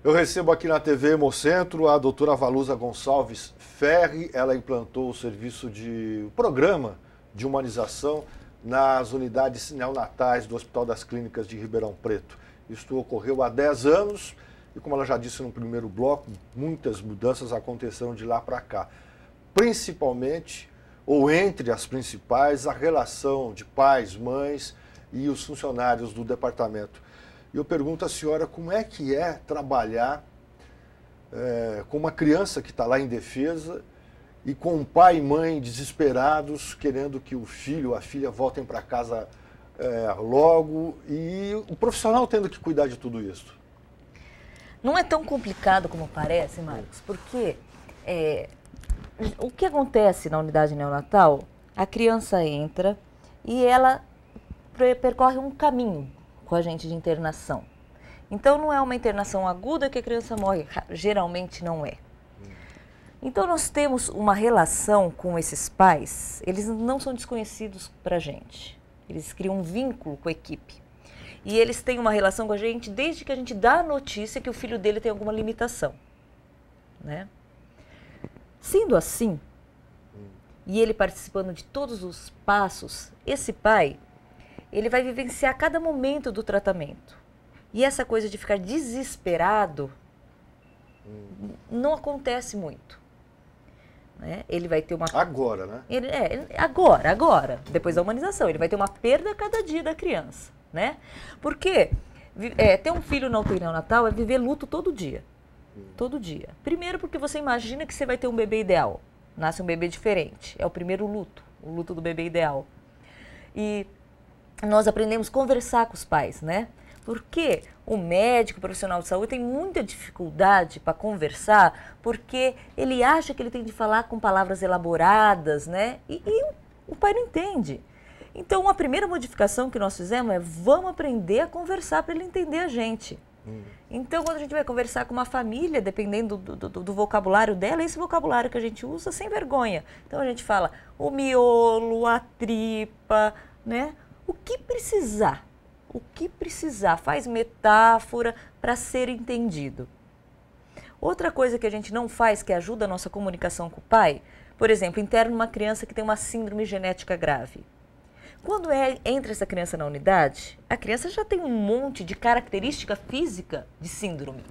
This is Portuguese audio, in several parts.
Eu recebo aqui na TV Hemocentro a doutora Valusa Gonçalves Ferri. Ela implantou o programa de humanização nas unidades neonatais do Hospital das Clínicas de Ribeirão Preto. Isso ocorreu há 10 anos e, como ela já disse no primeiro bloco, muitas mudanças aconteceram de lá para cá. Principalmente, ou entre as principais, a relação de pais, mães e os funcionários do departamento. E eu pergunto à senhora como é que é trabalhar com uma criança que está lá em defesa e com um pai e mãe desesperados, querendo que o filho ou a filha voltem para casa logo, e o profissional tendo que cuidar de tudo isso. Não é tão complicado como parece, Marcos, porque o que acontece na unidade neonatal, a criança entra e ela percorre um caminho com a gente de internação. Então não é uma internação aguda que a criança morre, geralmente não é. Então nós temos uma relação com esses pais, eles não são desconhecidos para a gente, eles criam um vínculo com a equipe. E eles têm uma relação com a gente desde que a gente dá a notícia que o filho dele tem alguma limitação, né? Sendo assim, e ele participando de todos os passos, esse pai, ele vai vivenciar cada momento do tratamento. E essa coisa de ficar desesperado não acontece muito, né? Ele vai ter uma... Agora, né? Agora, depois da humanização. Ele vai ter uma perda a cada dia da criança, né? Porque ter um filho na UTI neonatal é viver luto todo dia. Todo dia. Primeiro porque você imagina que você vai ter um bebê ideal. Nasce um bebê diferente. É o primeiro luto, o luto do bebê ideal. E nós aprendemos a conversar com os pais, né? Porque o médico, o profissional de saúde tem muita dificuldade para conversar, porque ele acha que ele tem de falar com palavras elaboradas, né? E o pai não entende. Então, a primeira modificação que nós fizemos é vamos aprender a conversar para ele entender a gente. Então, quando a gente vai conversar com uma família, dependendo do vocabulário dela, esse vocabulário que a gente usa sem vergonha. Então, a gente fala o miolo, a tripa, né? O que precisar, faz metáfora para ser entendido. Outra coisa que a gente não faz, que ajuda a nossa comunicação com o pai, por exemplo, interna uma criança que tem uma síndrome genética grave. Quando entra essa criança na unidade, a criança já tem um monte de característica física de síndrome.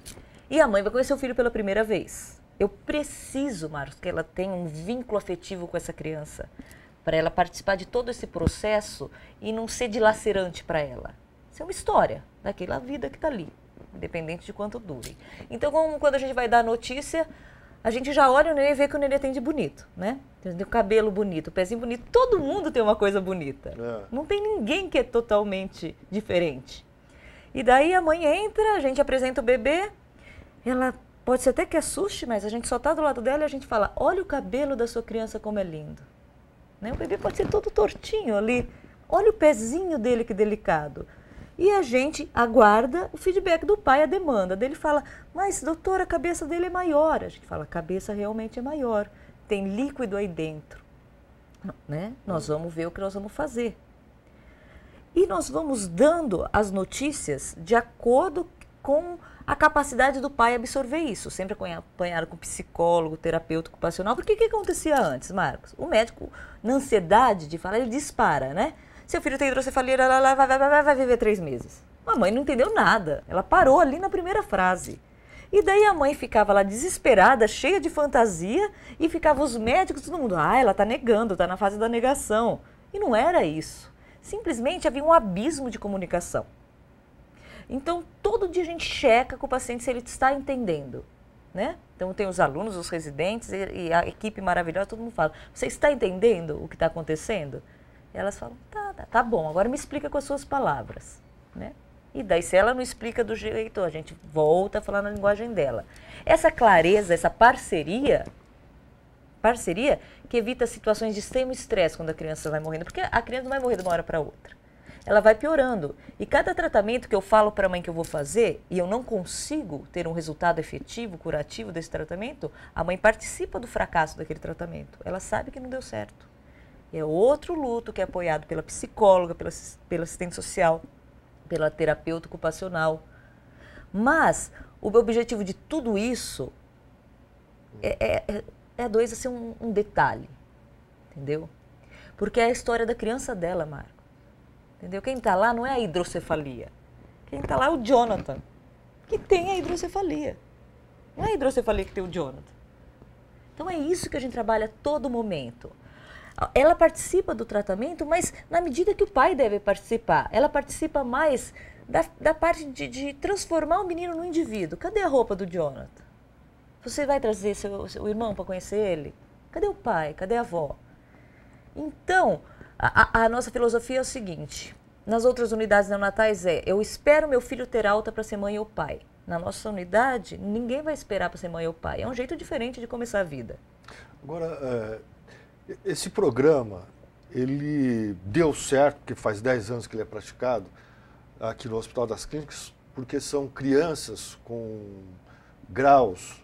E a mãe vai conhecer o filho pela primeira vez. Eu preciso, Marcos, que ela tenha um vínculo afetivo com essa criança, para ela participar de todo esse processo e não ser dilacerante para ela. Isso é uma história daquela vida que está ali, independente de quanto dure. Então, quando a gente vai dar a notícia, a gente já olha o nenê e vê que o nenê tem de bonito, né? Tem o cabelo bonito, o pezinho bonito, todo mundo tem uma coisa bonita. Não tem ninguém que é totalmente diferente. E daí a mãe entra, a gente apresenta o bebê, ela pode ser até que assuste, mas a gente só está do lado dela e a gente fala, olha o cabelo da sua criança como é lindo. Né? O bebê pode ser todo tortinho ali, olha o pezinho dele que delicado. E a gente aguarda o feedback do pai, a demanda dele fala, mas doutora, a cabeça dele é maior. A gente fala, a cabeça realmente é maior, tem líquido aí dentro. Né? Nós vamos ver o que nós vamos fazer. E nós vamos dando as notícias de acordo com a capacidade do pai absorver isso. Sempre acompanhado com psicólogo, terapeuta ocupacional. Porque o que acontecia antes, Marcos? O médico, na ansiedade de falar, ele dispara, né? Seu filho tem hidrocefalia, vai viver 3 meses. A mãe não entendeu nada. Ela parou ali na primeira frase. E daí a mãe ficava lá desesperada, cheia de fantasia, e ficava os médicos, todo mundo, ela está negando, está na fase da negação. E não era isso. Simplesmente havia um abismo de comunicação. Então, todo dia a gente checa com o paciente se ele está entendendo, né? Então, tem os alunos, os residentes e a equipe maravilhosa, todo mundo fala, você está entendendo o que está acontecendo? E elas falam, tá bom, agora me explica com as suas palavras, né? E daí, se ela não explica do jeito, a gente volta a falar na linguagem dela. Essa clareza, essa parceria que evita situações de extremo estresse quando a criança vai morrendo, porque a criança não vai morrer de uma hora para outra. Ela vai piorando. E cada tratamento que eu falo para a mãe que eu vou fazer, e eu não consigo ter um resultado efetivo, curativo desse tratamento, a mãe participa do fracasso daquele tratamento. Ela sabe que não deu certo. É outro luto que é apoiado pela psicóloga, pela assistente social, pela terapeuta ocupacional. Mas O objetivo de tudo isso é a doença ser um detalhe, entendeu? Porque é a história da criança dela, Marco. Entendeu? Quem está lá não é a hidrocefalia. Quem está lá é o Jonathan, que tem a hidrocefalia. Não é a hidrocefalia que tem o Jonathan. Então é isso que a gente trabalha a todo momento. Ela participa do tratamento, mas na medida que o pai deve participar. Ela participa mais da parte de transformar o menino no indivíduo. Cadê a roupa do Jonathan? Você vai trazer seu irmão para conhecer ele? Cadê o pai? Cadê a avó? Então, a nossa filosofia é o seguinte. Nas outras unidades neonatais eu espero meu filho ter alta para ser mãe ou pai. Na nossa unidade, ninguém vai esperar para ser mãe ou pai. É um jeito diferente de começar a vida. Agora, esse programa, ele deu certo, porque faz 10 anos que ele é praticado aqui no Hospital das Clínicas, porque são crianças com graus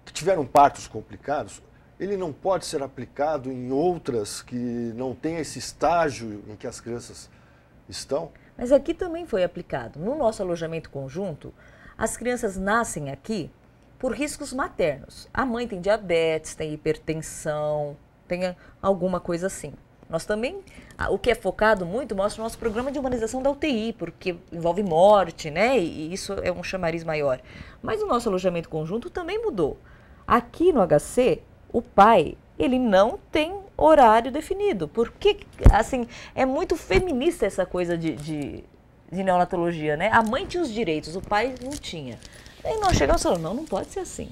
que tiveram partos complicados. Ele não pode ser aplicado em outras que não têm esse estágio em que as crianças estão? Mas aqui também foi aplicado. No nosso alojamento conjunto, as crianças nascem aqui por riscos maternos. A mãe tem diabetes, tem hipertensão, tem alguma coisa assim. Nós também, o que é focado muito, mostra o nosso programa de humanização da UTI, porque envolve morte, né? E isso é um chamariz maior. Mas o nosso alojamento conjunto também mudou. Aqui no HC, o pai, ele não tem horário definido, porque, assim, é muito feminista essa coisa de neonatologia, né? A mãe tinha os direitos, o pai não tinha. Aí nós chegamos e falamos, não pode ser assim.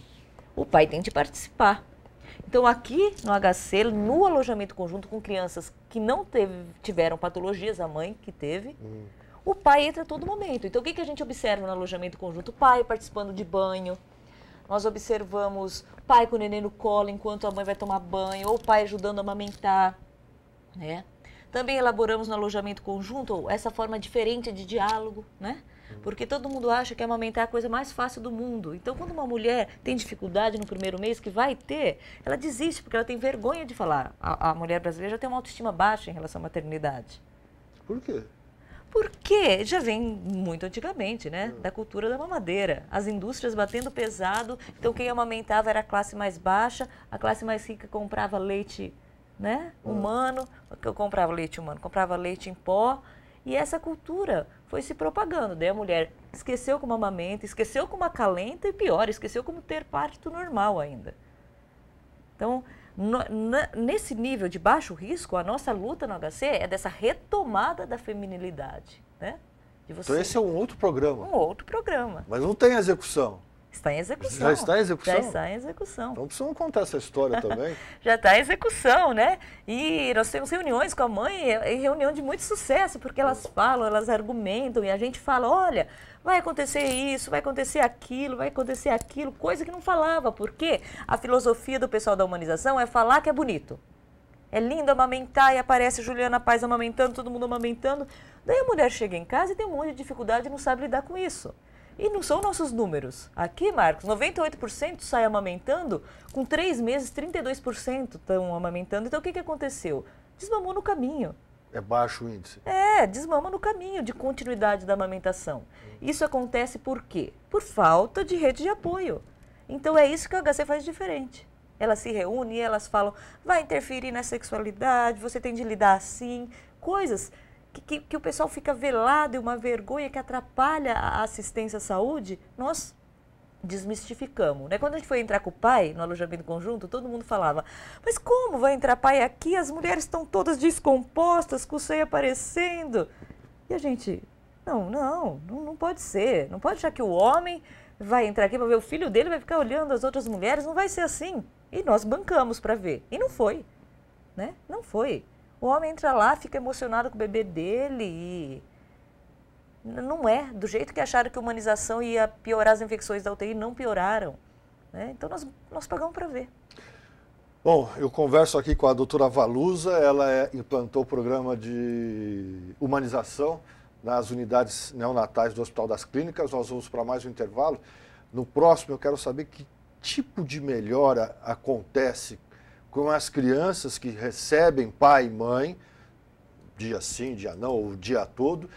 O pai tem de participar. Então, aqui no HC, no alojamento conjunto com crianças que não tiveram patologias, a mãe que teve, o pai entra a todo momento. Então, o que a gente observa no alojamento conjunto? O pai participando de banho. Nós observamos o pai com o neném no colo enquanto a mãe vai tomar banho, ou o pai ajudando a amamentar, né? Também elaboramos no alojamento conjunto essa forma diferente de diálogo, né? Porque todo mundo acha que amamentar é a coisa mais fácil do mundo. Então, quando uma mulher tem dificuldade no primeiro mês, que vai ter, ela desiste, porque ela tem vergonha de falar. A mulher brasileira já tem uma autoestima baixa em relação à maternidade. Por quê? Porque já vem muito antigamente, né? Da cultura da mamadeira. As indústrias batendo pesado, então quem amamentava era a classe mais baixa, a classe mais rica comprava leite, né, humano, comprava leite em pó, e essa cultura foi se propagando. Daí a mulher esqueceu como amamenta, esqueceu como acalenta e pior, esqueceu como ter parto normal ainda. Então, nesse nível de baixo risco, a nossa luta no HC é dessa retomada da feminilidade, né? De você... Então esse é um outro programa. Um outro programa. Mas não tem execução. Está em execução. Já está em execução? Já está em execução. Então precisamos contar essa história também. Já está em execução, né? E nós temos reuniões com a mãe, reunião de muito sucesso, porque elas falam, elas argumentam, e a gente fala, olha, vai acontecer isso, vai acontecer aquilo, coisa que não falava, porque a filosofia do pessoal da humanização é falar que é bonito. É lindo amamentar e aparece Juliana Paz amamentando, todo mundo amamentando. Daí a mulher chega em casa e tem um monte de dificuldade e não sabe lidar com isso. E não são nossos números. Aqui, Marcos, 98% sai amamentando, com 3 meses, 32% estão amamentando. Então, o que aconteceu? Desmamou no caminho. É baixo o índice. Desmama no caminho de continuidade da amamentação. Isso acontece por quê? Por falta de rede de apoio. Então, é isso que a HC faz diferente. Elas se reúnem e elas falam, vai interferir na sexualidade, você tem de lidar assim, coisas... Que o pessoal fica velado e uma vergonha que atrapalha a assistência à saúde, nós desmistificamos, né? Quando a gente foi entrar com o pai no alojamento conjunto, todo mundo falava, mas como vai entrar pai aqui? As mulheres estão todas descompostas, com o seio aparecendo. E a gente, não pode ser. Não pode achar que o homem vai entrar aqui para ver o filho dele, vai ficar olhando as outras mulheres, não vai ser assim. E nós bancamos para ver. E não foi, né? Não foi. O homem entra lá, fica emocionado com o bebê dele e não é. Do jeito que acharam que a humanização ia piorar as infecções da UTI, não pioraram, né? Então nós pagamos para ver. Bom, eu converso aqui com a doutora Valuza, ela implantou o programa de humanização nas unidades neonatais do Hospital das Clínicas. Nós vamos para mais um intervalo. No próximo eu quero saber que tipo de melhora acontece com as crianças que recebem pai e mãe, dia sim, dia não, ou o dia todo,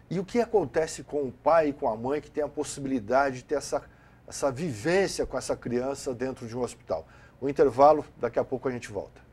E o que acontece com o pai e com a mãe que tem a possibilidade de ter essa vivência com essa criança dentro de um hospital? O intervalo, daqui a pouco a gente volta.